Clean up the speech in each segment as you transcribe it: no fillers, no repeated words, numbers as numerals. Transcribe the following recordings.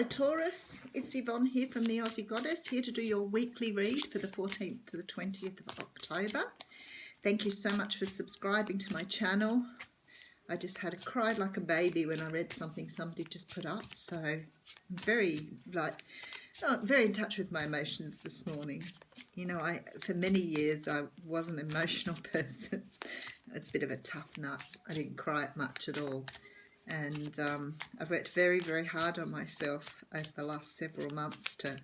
Hello Taurus, it's Yvonne here from the Aussie Goddess, here to do your weekly read for the 14th to the 20th of October. Thank you so much for subscribing to my channel. I just cried like a baby when I read something somebody just put up, so I'm very in touch with my emotions this morning. You know, for many years I was an emotional person. It's a bit of a tough nut. I didn't cry much at all. And I've worked very, very hard on myself over the last several months to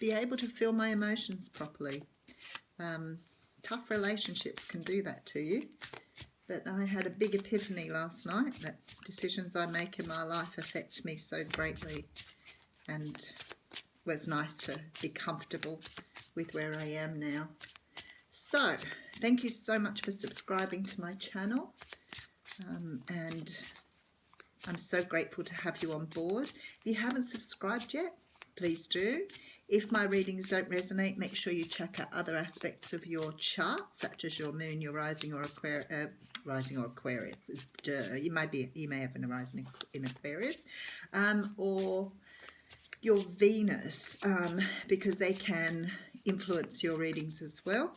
be able to feel my emotions properly. Tough relationships can do that to you. But I had a big epiphany last night that decisions I make in my life affect me so greatly. And it was nice to be comfortable with where I am now. So, thank you so much for subscribing to my channel. And I'm so grateful to have you on board. If you haven't subscribed yet, please do. If my readings don't resonate, make sure you check out other aspects of your chart, such as your moon, your rising or Aquarius. You may have an rising in Aquarius, or your Venus, because they can influence your readings as well.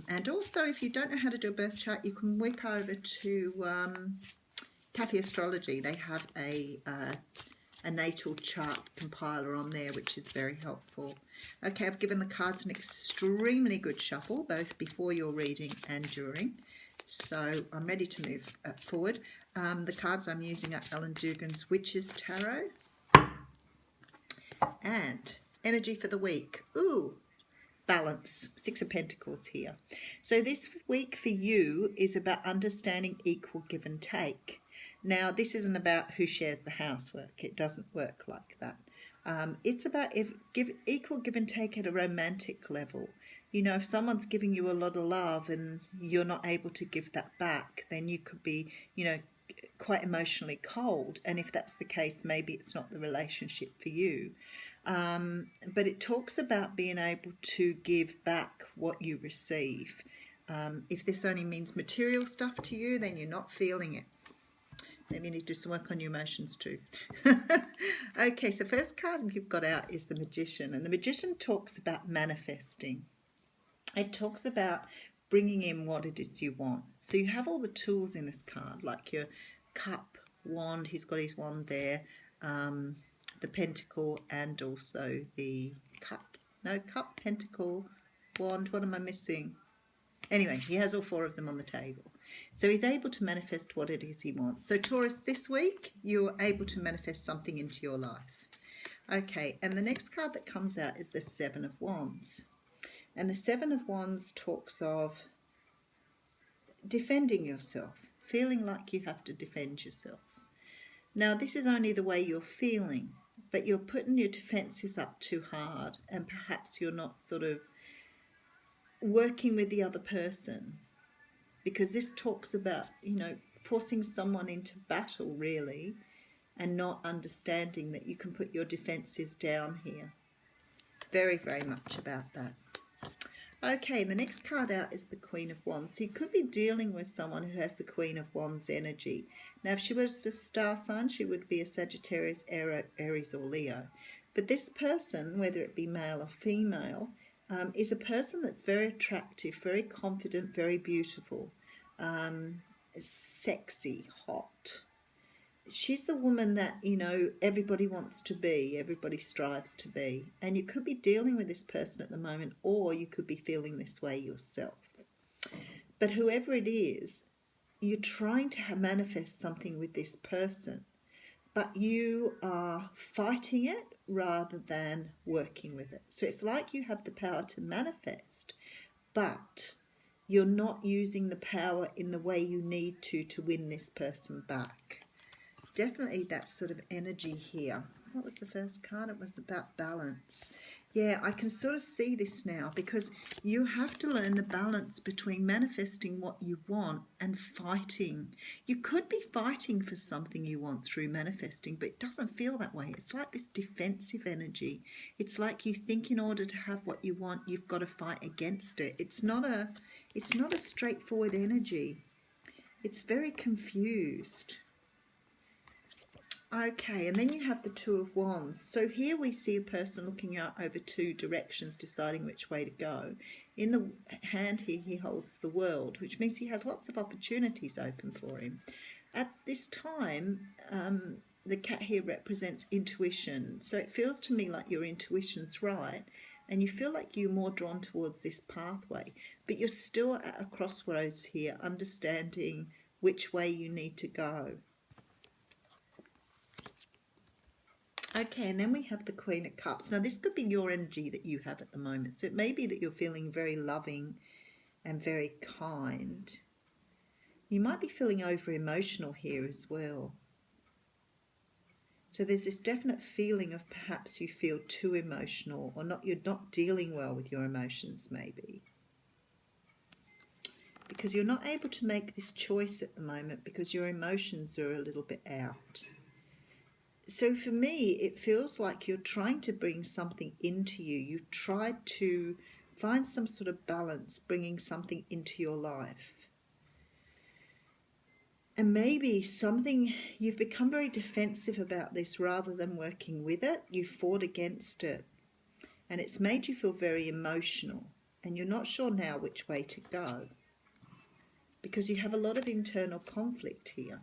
And also, if you don't know how to do a birth chart, you can whip over to Cafe Astrology. They have a natal chart compiler on there, which is very helpful. Okay, I've given the cards an extremely good shuffle, both before your reading and during. So I'm ready to move forward. The cards I'm using are Ellen Dugan's Witches Tarot. And energy for the week. Ooh. Balance, Six of Pentacles here. So this week for you is about understanding equal give and take. Now, this isn't about who shares the housework. It doesn't work like that. It's about equal give and take at a romantic level. You know, if someone's giving you a lot of love and you're not able to give that back, then you could be, you know, quite emotionally cold. And if that's the case, maybe it's not the relationship for you. But it talks about being able to give back what you receive. If this only means material stuff to you, then you're not feeling it. Maybe you need to do some work on your emotions too. Okay, so first card you've got out is the Magician. And the Magician talks about manifesting. It talks about bringing in what it is you want. So you have all the tools in this card, like your cup, wand. He's got his wand there. The pentacle and also the cup. No, cup, pentacle, wand. What am I missing? Anyway, he has all four of them on the table. So he's able to manifest what it is he wants. So Taurus, this week, you're able to manifest something into your life. Okay, and the next card that comes out is the Seven of Wands. And the Seven of Wands talks of defending yourself, feeling like you have to defend yourself. Now, this is only the way you're feeling, but you're putting your defenses up too hard, and perhaps you're not sort of working with the other person, because this talks about, you know, forcing someone into battle, really, and not understanding that you can put your defenses down here. Very, very much about that. Okay, the next card out is the Queen of Wands. So you could be dealing with someone who has the Queen of Wands energy. Now, if she was a star sign, she would be a Sagittarius, Aries, or Leo. But this person, whether it be male or female, is a person that's very attractive, very confident, very beautiful, sexy, hot. She's the woman that, you know, everybody wants to be, everybody strives to be. And you could be dealing with this person at the moment, or you could be feeling this way yourself. But whoever it is, you're trying to manifest something with this person, but you are fighting it rather than working with it. So it's like you have the power to manifest, but you're not using the power in the way you need to win this person back. Definitely that sort of energy here. What was the first card? It was about balance. Yeah, I can sort of see this now, because you have to learn the balance between manifesting what you want and fighting. You could be fighting for something you want through manifesting, but it doesn't feel that way. It's like this defensive energy. It's like you think in order to have what you want, you've got to fight against it. It's not a straightforward energy. It's very confused. Okay, and then you have the Two of Wands. So here we see a person looking out over two directions, deciding which way to go. In the hand here, he holds the World, which means he has lots of opportunities open for him. At this time, the cat here represents intuition. So it feels to me like your intuition's right, and you feel like you're more drawn towards this pathway, but you're still at a crossroads here, understanding which way you need to go. Okay, and then we have the Queen of Cups. Now, this could be your energy that you have at the moment. So it may be that you're feeling very loving and very kind. You might be feeling over emotional here as well. So there's this definite feeling of perhaps you feel too emotional, or you're not dealing well with your emotions maybe. Because you're not able to make this choice at the moment because your emotions are a little bit out. So for me, it feels like you're trying to bring something into you. You've tried to find some sort of balance, bringing something into your life. And maybe you've become very defensive about this rather than working with it. You've fought against it. And it's made you feel very emotional. And you're not sure now which way to go. Because you have a lot of internal conflict here.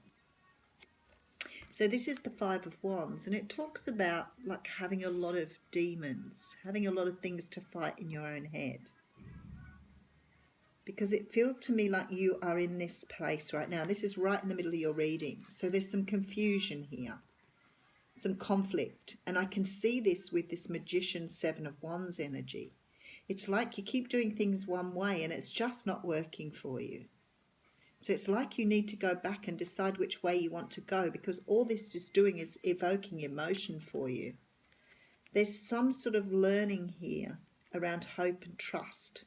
So this is the Five of Wands, and it talks about like having a lot of demons, having a lot of things to fight in your own head. Because it feels to me like you are in this place right now. This is right in the middle of your reading. So there's some confusion here, some conflict. And I can see this with this Magician Seven of Wands energy. It's like you keep doing things one way and it's just not working for you. So it's like you need to go back and decide which way you want to go, because all this is doing is evoking emotion for you. There's some sort of learning here around hope and trust,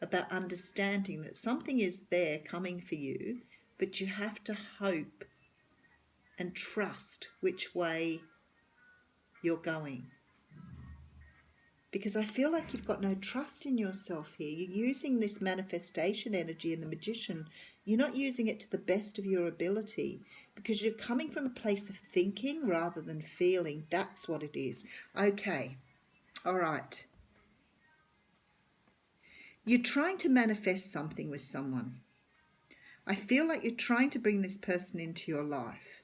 about understanding that something is there coming for you, but you have to hope and trust which way you're going. Because I feel like you've got no trust in yourself here. You're using this manifestation energy in the Magician. You're not using it to the best of your ability, because you're coming from a place of thinking rather than feeling. That's what it is. Okay. All right. You're trying to manifest something with someone. I feel like you're trying to bring this person into your life.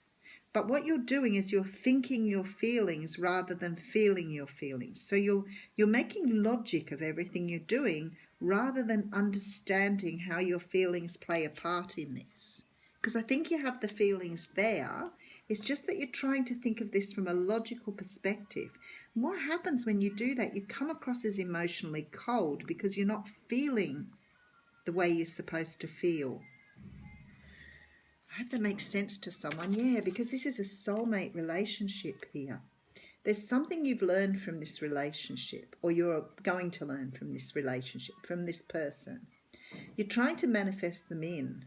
But what you're doing is you're thinking your feelings rather than feeling your feelings. So you're making logic of everything you're doing rather than understanding how your feelings play a part in this. Because I think you have the feelings there. It's just that you're trying to think of this from a logical perspective. And what happens when you do that? You come across as emotionally cold because you're not feeling the way you're supposed to feel. I hope that makes sense to someone. Yeah, because this is a soulmate relationship here. There's something you've learned from this relationship, or you're going to learn from this relationship, from this person. You're trying to manifest them in,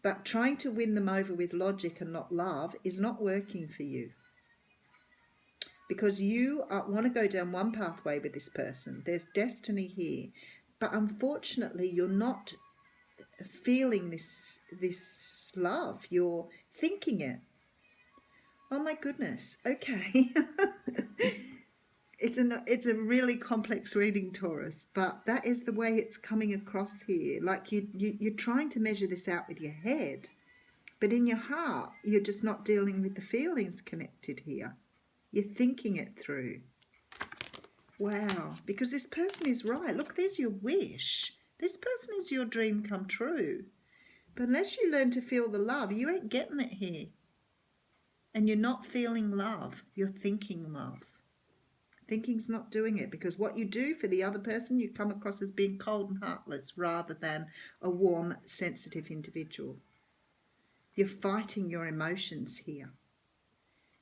but trying to win them over with logic and not love is not working for you. Because you want to go down one pathway with this person. There's destiny here. But unfortunately, you're not feeling this love. You're thinking it. Oh my goodness. Okay. It's a really complex reading, Taurus, but that is the way it's coming across here. Like you're trying to measure this out with your head, but in your heart, you're just not dealing with the feelings connected here. You're thinking it through. Wow. Because this person is right. Look, there's your wish. This person is your dream come true. But unless you learn to feel the love, you ain't getting it here. And you're not feeling love. You're thinking love. Thinking's not doing it, because what you do for the other person, you come across as being cold and heartless rather than a warm, sensitive individual. You're fighting your emotions here.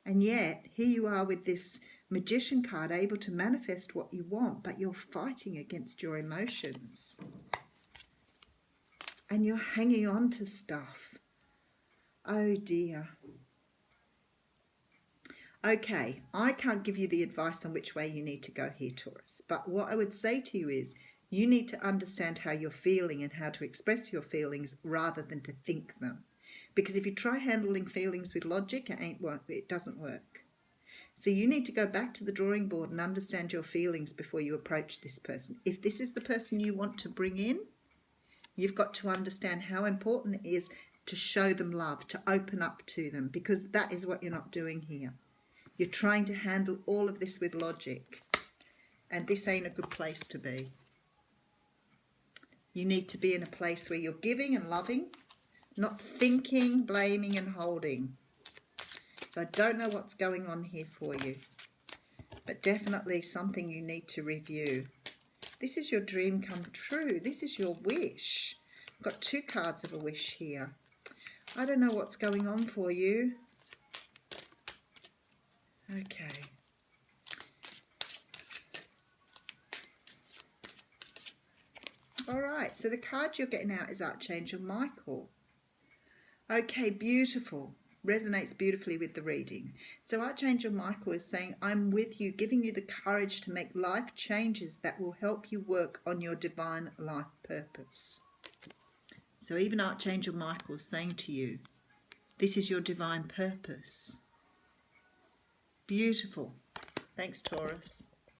And yet, here you are with this Magician card, able to manifest what you want, but you're fighting against your emotions. And you're hanging on to stuff. Oh dear. Okay, I can't give you the advice on which way you need to go here, Taurus. But what I would say to you is you need to understand how you're feeling and how to express your feelings rather than to think them. Because if you try handling feelings with logic, it doesn't work. So you need to go back to the drawing board and understand your feelings before you approach this person. If this is the person you want to bring in, you've got to understand how important it is to show them love, to open up to them, because that is what you're not doing here. You're trying to handle all of this with logic, and this ain't a good place to be. You need to be in a place where you're giving and loving, not thinking, blaming and holding. So I don't know what's going on here for you, but definitely something you need to review. This is your dream come true. This is your wish. I've got 2 cards of a wish here. I don't know what's going on for you. Okay. All right, so the card you're getting out is Archangel Michael. Okay, beautiful. Resonates beautifully with the reading. So Archangel Michael is saying, I'm with you, giving you the courage to make life changes that will help you work on your divine life purpose. So even Archangel Michael is saying to you, this is your divine purpose. Beautiful. Thanks, Taurus.